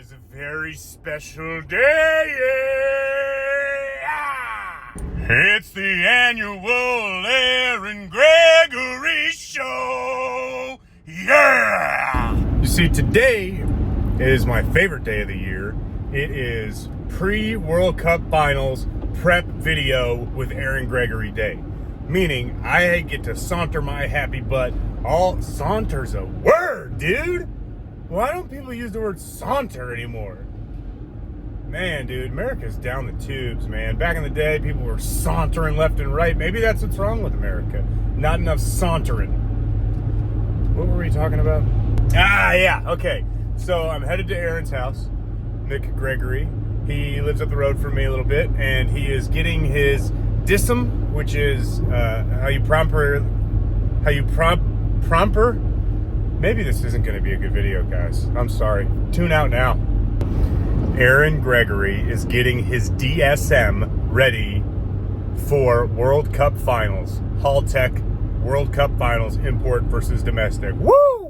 is a very special day. It's the annual Aaron Gregory show. Yeah! You see, today is my favorite day of the year. It is pre-World Cup Finals prep video with Aaron Gregory Day. Meaning, I get to saunter my happy butt. Saunter's a word, dude! Why don't people use the word saunter anymore? Man, dude, America's down the tubes, man. Back in the day, people were sauntering left and right. Maybe that's what's wrong with America. Not enough sauntering. What were we talking about? Yeah, okay. So I'm headed to Aaron's house, Nick Gregory. He lives up the road from me a little bit, and he is getting his DSM, which is proper. Maybe this isn't going to be a good video, guys. I'm sorry. Tune out now. Aaron Gregory is getting his DSM ready for World Cup Finals. Haltech World Cup Finals, import versus domestic. Woo!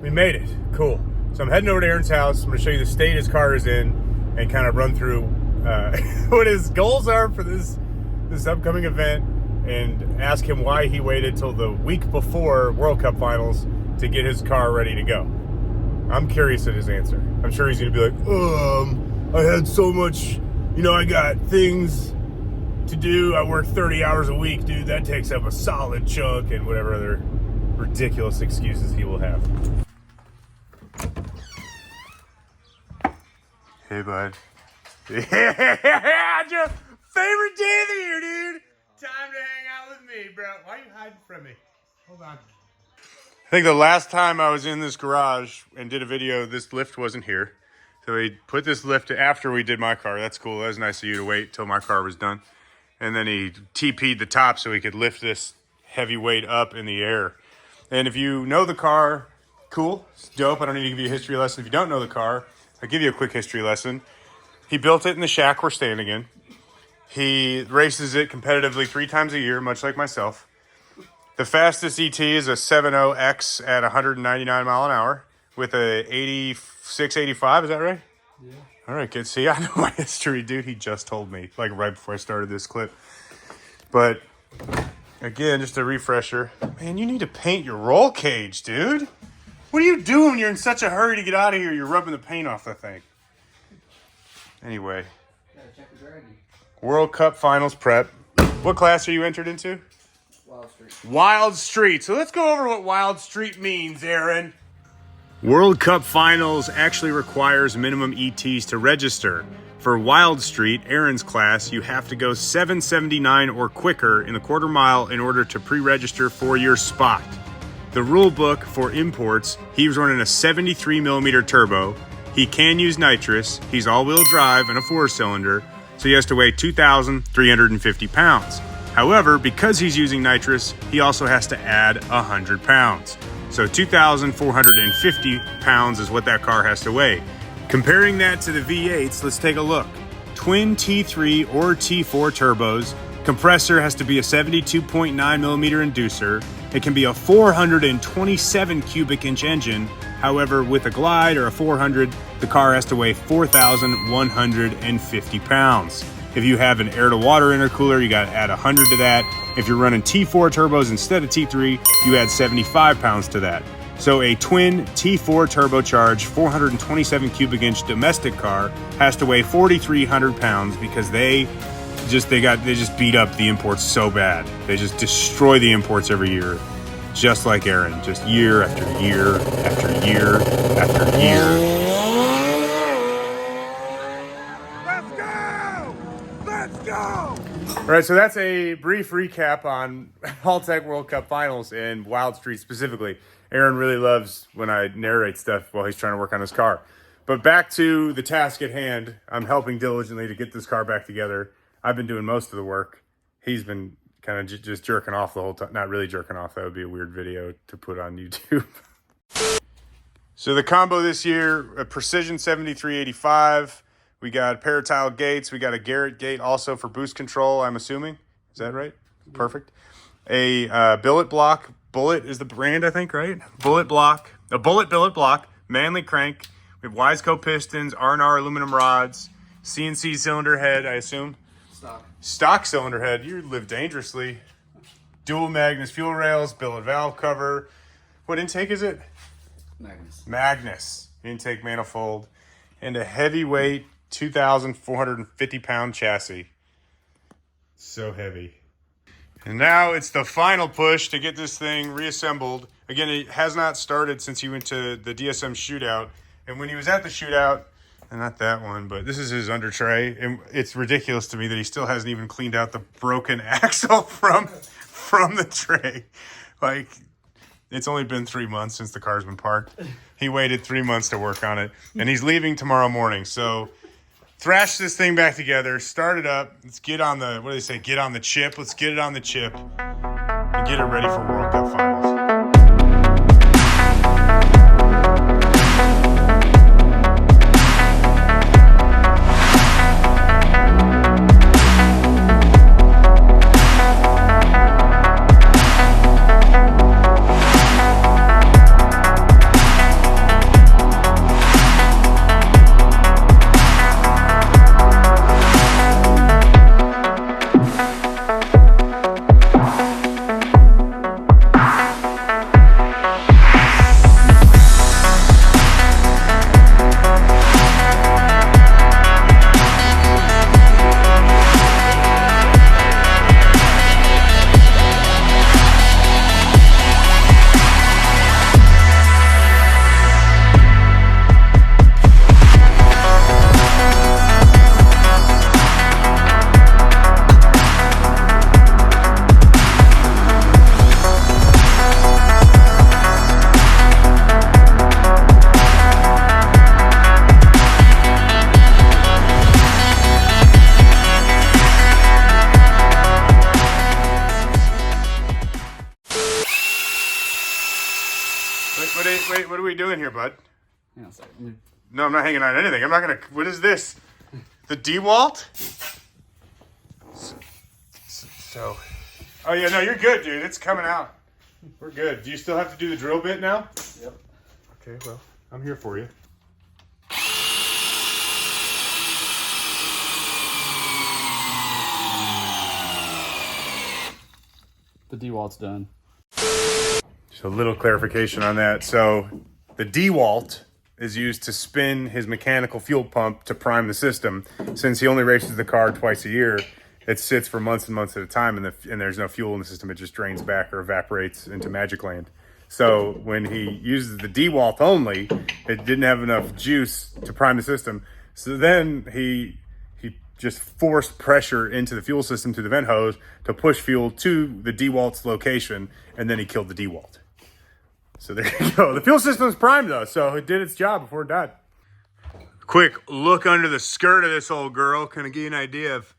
We made it. Cool. So I'm heading over to Aaron's house. I'm going to show you the state his car is in and kind of run through what his goals are for this upcoming event and ask him why he waited till the week before World Cup Finals to get his car ready to go. I'm curious at his answer. I'm sure he's going to be like, I had so much, I got things to do. I work 30 hours a week, dude. That takes up a solid chunk, and whatever other ridiculous excuses he will have. Hey, bud. Yeah, your favorite day of the year, dude. Time to hang out with me, bro. Why are you hiding from me? Hold on. I think the last time I was in this garage and did a video, this lift wasn't here. So he put this lift after we did my car. That's cool. That was nice of you to wait till my car was done. And then he TP'd the top so he could lift this heavy weight up in the air. And if you know the car, cool. It's dope. I don't need to give you a history lesson. If you don't know the car, I'll give you a quick history lesson. He built it in the shack we're standing in. He races it competitively 3 times a year, much like myself. The fastest ET is a 7.0X at 199 mile an hour with a 86, 85. Is that right? Yeah. All right, good. See, I know my history, dude. He just told me, like right before I started this clip. But again, just a refresher. Man, you need to paint your roll cage, dude. What are you doing? You're in such a hurry to get out of here. You're rubbing the paint off the thing. Anyway. Gotta check the Gregory. World Cup Finals prep. What class are you entered into? Wild Street. Wild Street. So let's go over what Wild Street means, Aaron. World Cup Finals actually requires minimum ETs to register. For Wild Street, Aaron's class, you have to go 779 or quicker in the quarter mile in order to pre-register for your spot. The rule book for imports, he was running a 73 millimeter turbo. He can use nitrous. He's all-wheel drive and a 4-cylinder, so he has to weigh 2,350 pounds. However, because he's using nitrous, he also has to add 100 pounds. So 2,450 pounds is what that car has to weigh. Comparing that to the V8s, let's take a look. Twin T3 or T4 turbos. Compressor has to be a 72.9 millimeter inducer. It can be a 427 cubic inch engine. However, with a Glide or a 400, the car has to weigh 4,150 pounds. If you have an air-to-water intercooler, you got to add 100 to that. If you're running T4 turbos instead of T3, you add 75 pounds to that. So a twin T4 turbocharged 427 cubic inch domestic car has to weigh 4,300 pounds because they just beat up the imports so bad. They just destroy the imports every year, just like Aaron, just year after year after year after year. All right, so that's a brief recap on Haltech World Cup Finals and Wild Street specifically. Aaron really loves when I narrate stuff while he's trying to work on his car. But back to the task at hand. I'm helping diligently to get this car back together. I've been doing most of the work. He's been kind of just jerking off the whole time. Not really jerking off. That would be a weird video to put on YouTube. So the combo this year, a Precision 7385. We got Paratile gates. We got a Garrett gate also for boost control, I'm assuming. Is that right? Yeah. Perfect. A billet block. Bullet is the brand, I think, right? Bullet block. A bullet billet block. Manley crank. We have Wiseco pistons, R&R aluminum rods, CNC cylinder head, I assume. Stock cylinder head. You live dangerously. Dual Magnus fuel rails, billet valve cover. What intake is it? Magnus. Intake manifold. And a heavyweight 2,450 pound chassis. So heavy. And now it's the final push to get this thing reassembled. Again, it has not started since he went to the DSM shootout. And when he was at the shootout, and not that one, but this is his under tray. And it's ridiculous to me that he still hasn't even cleaned out the broken axle from the tray. Like, it's only been 3 months since the car's been parked. He waited 3 months to work on it. And he's leaving tomorrow morning. So thrash this thing back together, start it up. Let's get on the, what do they say? Get on the chip. Let's get it on the chip and get it ready for World Cup finals. Wait, what are we doing here, bud? Hang on a second. No, I'm not hanging on anything. I'm not gonna, what is this? The DeWalt? So, oh yeah, no, you're good, dude. It's coming out. We're good. Do you still have to do the drill bit now? Yep. Okay, well, I'm here for you. The DeWalt's done. So a little clarification on that. So the DeWalt is used to spin his mechanical fuel pump to prime the system. Since he only races the car twice a year, it sits for months and months at a time, and there's no fuel in the system. It just drains back or evaporates into magic land. So when he uses the DeWalt only, it didn't have enough juice to prime the system. So then he just forced pressure into the fuel system through the vent hose to push fuel to the DeWalt's location, and then he killed the DeWalt. So there you go. The fuel system's primed though, so it did its job before it died. Quick look under the skirt of this old girl, kind of give you an idea of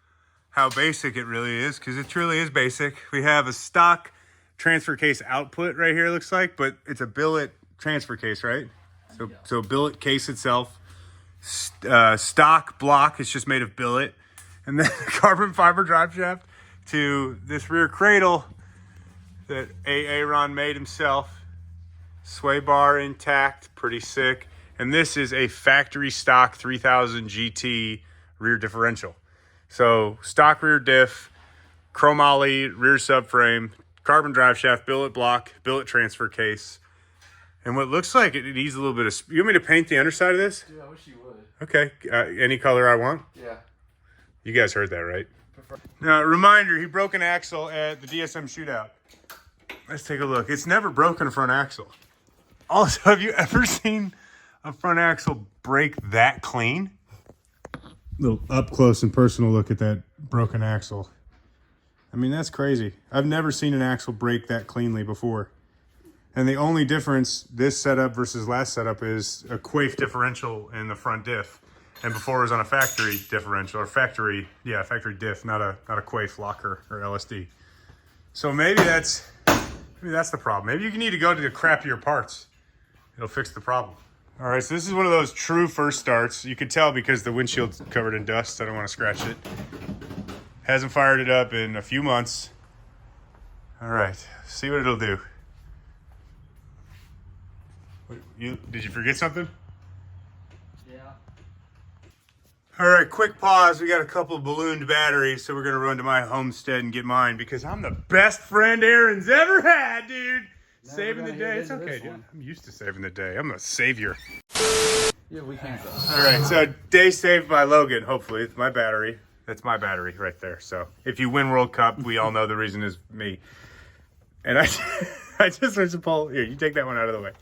how basic it really is, because it truly is basic. We have a stock transfer case output right here, it looks like, but it's a billet transfer case, right? So billet case itself. Stock block, it's just made of billet. And then carbon fiber drive shaft to this rear cradle that Aaron made himself. Sway bar intact, pretty sick. And this is a factory stock 3000 GT rear differential. So stock rear diff, chromoly rear subframe, carbon drive shaft, billet block, billet transfer case. And what looks like it needs a little bit of... You want me to paint the underside of this? Dude, I wish you would. Okay. Any color I want? Yeah. You guys heard that, right? Now, reminder, he broke an axle at the DSM shootout. Let's take a look. It's never broken a front axle. Also, have you ever seen a front axle break that clean? Little up close and personal look at that broken axle. I mean, that's crazy. I've never seen an axle break that cleanly before. And the only difference this setup versus last setup is a quaif differential in the front diff. And before it was on a factory differential, or factory diff, not a quaif locker or LSD. So maybe that's the problem. Maybe you need to go to the crappier parts. It'll fix the problem. All right, so this is one of those true first starts. You can tell because the windshield's covered in dust. I don't want to scratch it. Hasn't fired it up in a few months. All right, see what it'll do. Did you forget something? Yeah. All right, quick pause. We got a couple of ballooned batteries, so we're going to run to my homestead and get mine because I'm the best friend Aaron's ever had, dude. Saving the day. It's okay, dude. I'm used to saving the day. I'm a savior. Yeah, we can't go. All right, so day saved by Logan, hopefully. It's my battery. That's my battery right there. So if you win World Cup, we all know the reason is me. And I just went to pull. Here, you take that one out of the way.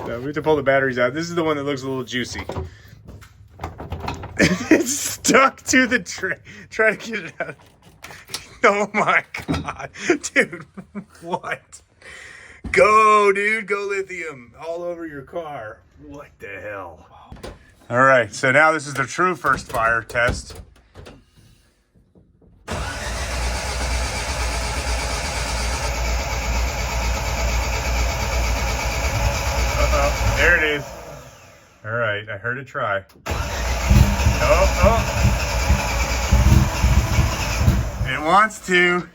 So we have to pull the batteries out. This is the one that looks a little juicy. It's stuck to the tray. Try to get it out. Oh my God. Dude, what? Go, dude. Go lithium. All over your car. What the hell? All right. So now this is the true first fire test. Uh-oh. There it is. All right. I heard it try. Oh. It wants to.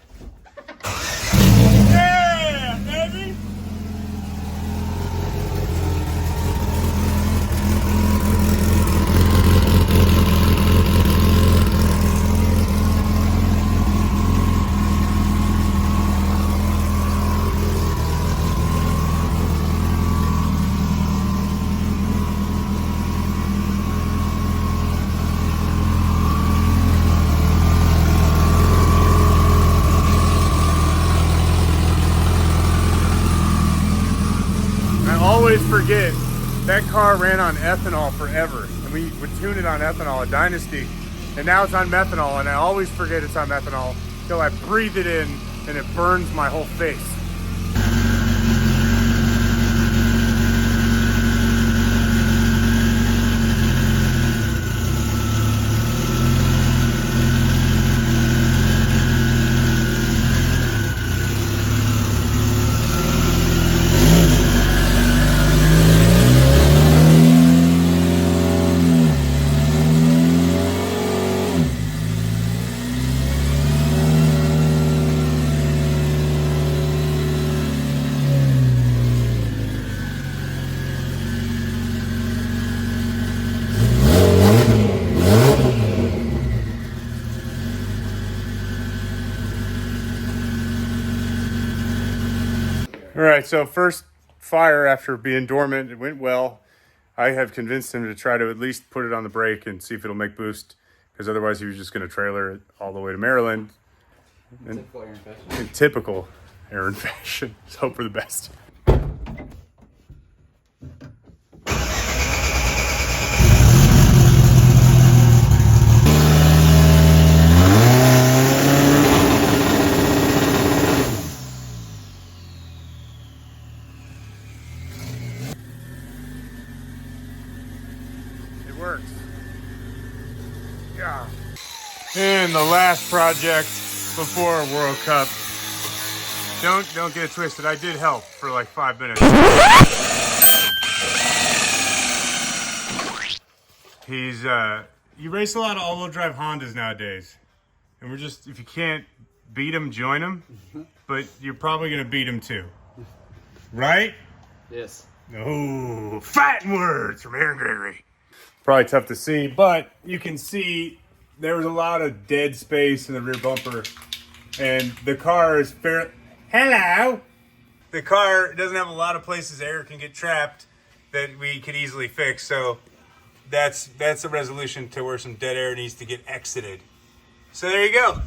Yeah, baby. Always forget that car ran on ethanol forever, and we would tune it on ethanol at Dynasty, and now it's on methanol, and I always forget it's on methanol until I breathe it in and it burns my whole face. All right, so first fire after being dormant, it went well. I have convinced him to try to at least put it on the brake and see if it'll make boost, because otherwise he was just going to trailer it all the way to Maryland. Typical Aaron fashion. In typical Aaron fashion. Let's hope for the best. Works. Yeah. And the last project before World Cup. Don't get it twisted. I did help for like 5 minutes. He's you race a lot of all-wheel drive Hondas nowadays. And we're just, if you can't beat them, join them. But you're probably gonna beat them too. Right? Yes. Oh, fighting words from Aaron Gregory. Probably tough to see, but you can see there was a lot of dead space in the rear bumper, and the car is fair. Hello. The car doesn't have a lot of places air can get trapped that we could easily fix. So that's a resolution to where some dead air needs to get exited. So there you go.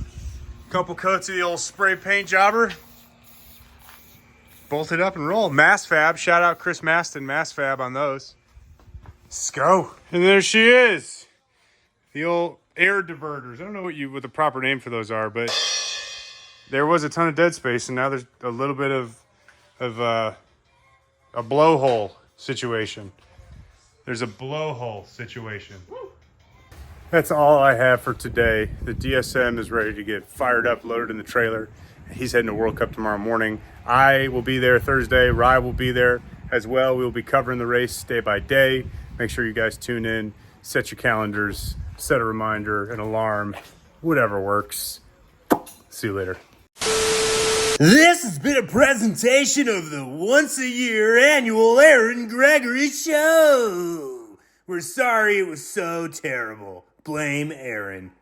Couple coats of the old spray paint jobber. Bolted up and roll. Mass Fab. Shout out Chris Maston, Mass Fab on those. Let's go. And there she is. The old air diverters. I don't know what the proper name for those are, but there was a ton of dead space, and now there's a little bit of a blowhole situation. There's a blowhole situation. That's all I have for today. The DSM is ready to get fired up, loaded in the trailer. He's heading to World Cup tomorrow morning. I will be there Thursday. Rye will be there as well. We will be covering the race day by day. Make sure you guys tune in, set your calendars, set a reminder, an alarm, whatever works. See you later. This has been a presentation of the once-a-year annual Aaron Gregory Show, We're sorry it was so terrible. Blame Aaron.